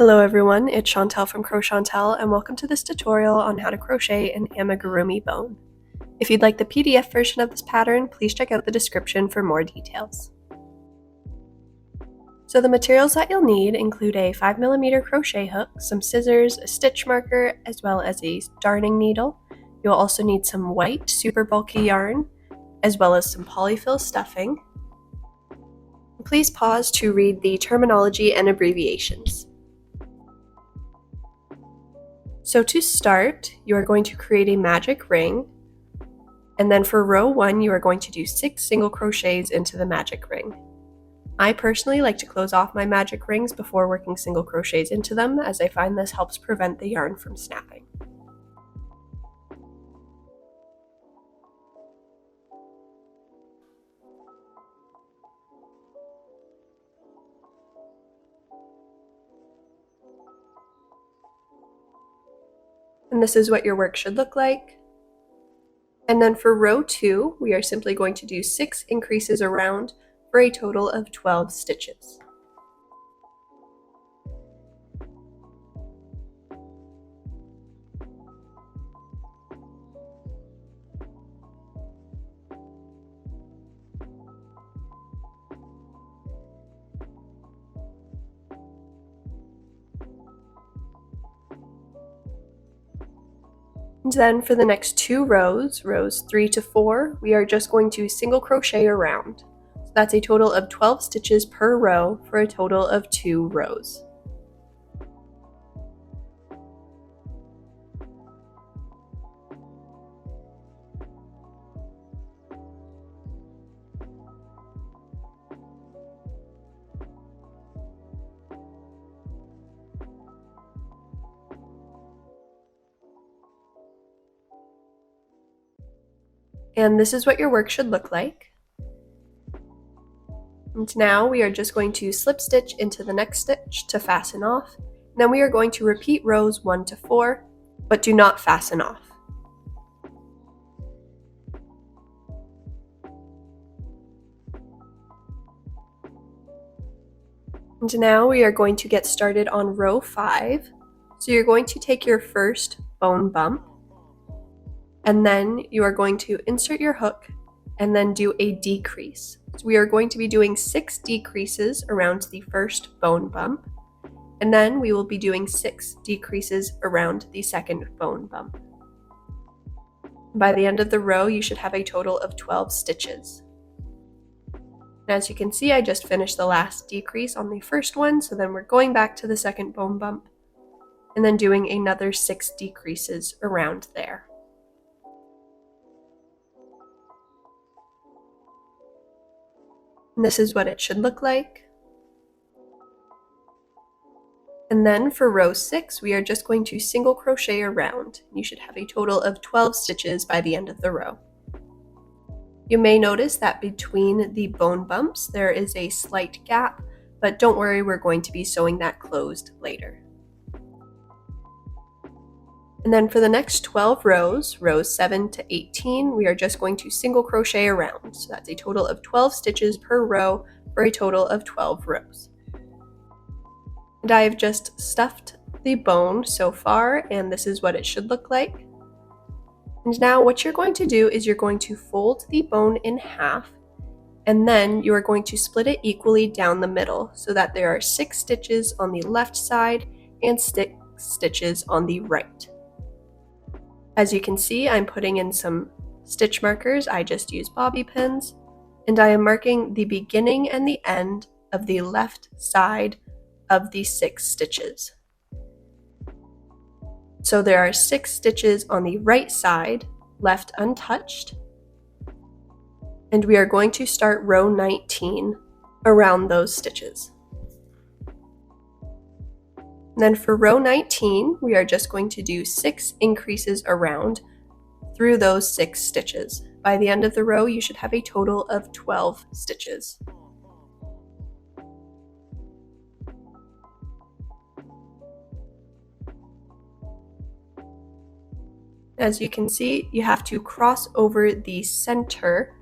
Hello everyone, it's Chantel from Crochantel and welcome to this tutorial on how to crochet an amigurumi bone. If you'd like the PDF version of this pattern, please check out the description for more details. So the materials that you'll need include a 5mm crochet hook, some scissors, a stitch marker, as well as a darning needle. You'll also need some white, super bulky yarn, as well as some polyfill stuffing. Please pause to read the terminology and abbreviations. So to start, you are going to create a magic ring, and then for row 1 you are going to do 6 single crochets into the magic ring. I personally like to close off my magic rings before working single crochets into them, as I find this helps prevent the yarn from snapping. And this is what your work should look like. And then for row 2, we are simply going to do 6 increases around for a total of 12 stitches. And then for the next 2 rows, rows 3 to 4, we are just going to single crochet around. So that's a total of 12 stitches per row for a total of 2 rows. And this is what your work should look like. And now we are just going to slip stitch into the next stitch to fasten off. And then we are going to repeat rows 1 to 4, but do not fasten off. And now we are going to get started on row 5. So you're going to take your first bone bump, and then you are going to insert your hook and then do a decrease. So we are going to be doing 6 decreases around the first bone bump, and then we will be doing 6 decreases around the second bone bump. By the end of the row, you should have a total of 12 stitches. And as you can see, I just finished the last decrease on the first one, so then we're going back to the second bone bump and then doing another 6 decreases around there. And this is what it should look like. And then for row 6, we are just going to single crochet around. You should have a total of 12 stitches by the end of the row. You may notice that between the bone bumps there is a slight gap, but don't worry, we're going to be sewing that closed later. And then for the next 12 rows, rows 7 to 18, we are just going to single crochet around. So that's a total of 12 stitches per row for a total of 12 rows. And I have just stuffed the bone so far, and this is what it should look like. And now what you're going to do is you're going to fold the bone in half, and then you are going to split it equally down the middle so that there are 6 stitches on the left side and 6 stitches on the right. As you can see, I'm putting in some stitch markers. I just use bobby pins, and I am marking the beginning and the end of the left side of the 6 stitches. So there are 6 stitches on the right side left untouched, and we are going to start row 19 around those stitches. And then for row 19, we are just going to do 6 increases around through those 6 stitches. By the end of the row, you should have a total of 12 stitches. As you can see, you have to cross over the center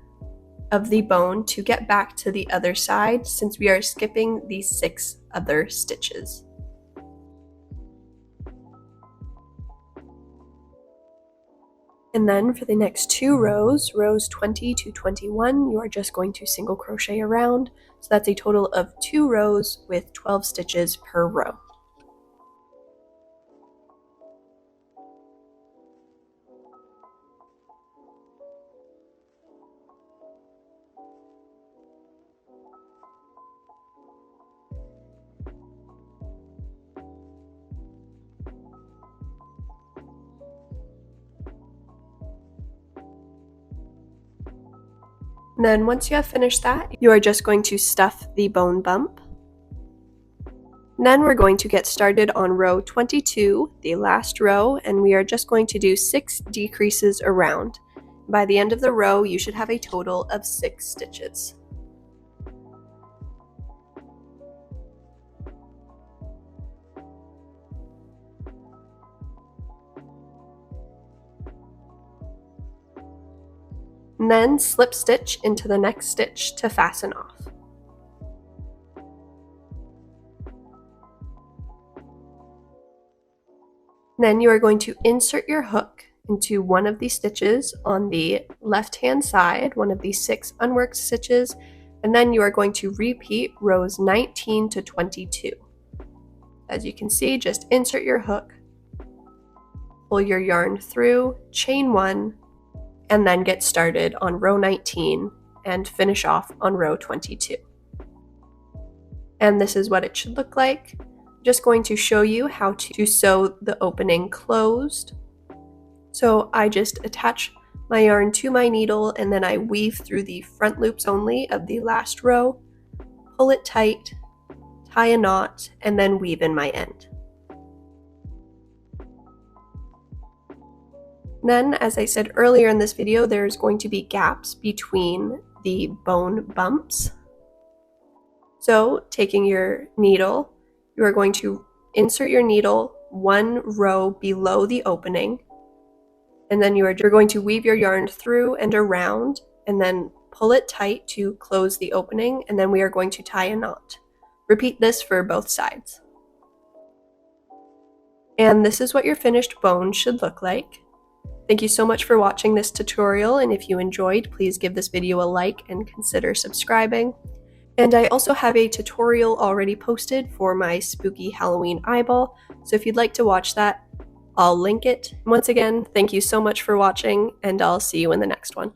of the bone to get back to the other side, since we are skipping the 6 other stitches. And then for the next 2 rows, rows 20 to 21, you are just going to single crochet around. So that's a total of 2 rows with 12 stitches per row. And then once you have finished that, you are just going to stuff the bone bump. And then we're going to get started on row 22, the last row, and we are just going to do 6 decreases around. By the end of the row, you should have a total of 6 stitches. And then slip stitch into the next stitch to fasten off. Then you are going to insert your hook into one of these stitches on the left hand side, one of these 6 unworked stitches, and then you are going to repeat rows 19 to 22. As you can see, just insert your hook, pull your yarn through, chain 1, and then get started on row 19 and finish off on row 22. And this is what it should look like. I'm just going to show you how to sew the opening closed. So I just attach my yarn to my needle and then I weave through the front loops only of the last row, pull it tight, tie a knot, and then weave in my end. Then, as I said earlier in this video, there's going to be gaps between the bone bumps. So, taking your needle, you are going to insert your needle 1 row below the opening, and then you're going to weave your yarn through and around, and then pull it tight to close the opening, and then we are going to tie a knot. Repeat this for both sides. And this is what your finished bone should look like. Thank you so much for watching this tutorial, and if you enjoyed, please give this video a like and consider subscribing. And I also have a tutorial already posted for my spooky Halloween eyeball, so if you'd like to watch that, I'll link it. Once again, thank you so much for watching, and I'll see you in the next one.